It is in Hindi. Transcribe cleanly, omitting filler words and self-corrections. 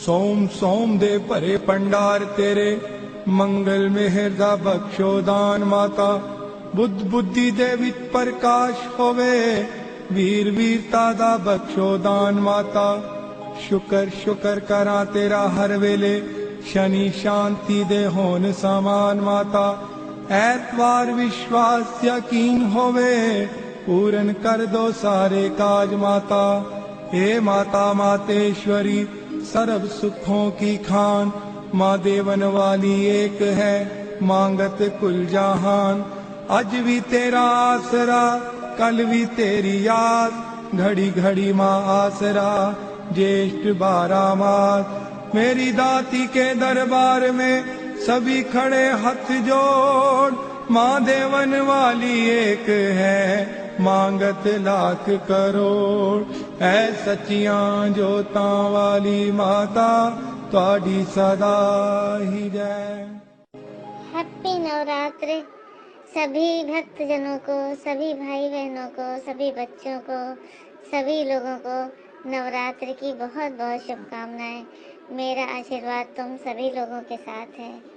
सोम सोम दे भरे भंडार तेरे, मंगल मेहर दा बख्शो दान माता। बुद्ध बुद्धि दे विच प्रकाश होवे, वीर वीरता दा बख्शो दान माता। शुकर शुकर करा तेरा हर वेले, शनि शांति दे होन समान माता। ऐतवार विश्वास यकीन होवे, पूरन कर दो सारे काज माता। हे माता मातेश्वरी सर्व सुखों की खान, माँ देवन वाली एक है मांगत कुल जहान। आज भी तेरा आसरा कल भी तेरी याद, घड़ी घड़ी माँ आसरा ज्येष्ठ 12 मास। मेरी दाती के दरबार में सभी खड़े हाथ जोड़, माँ देवन वाली एक है मांगत लाख करोड़। ऐ सचियां जोतां वाली माता, त्वाडी सदा ही जय। हैप्पी नवरात्रि सभी भक्तजनों को, सभी भाई बहनों को, सभी बच्चों को, सभी लोगों को नवरात्रि की बहुत बहुत शुभकामनाएं। मेरा आशीर्वाद तुम सभी लोगों के साथ है।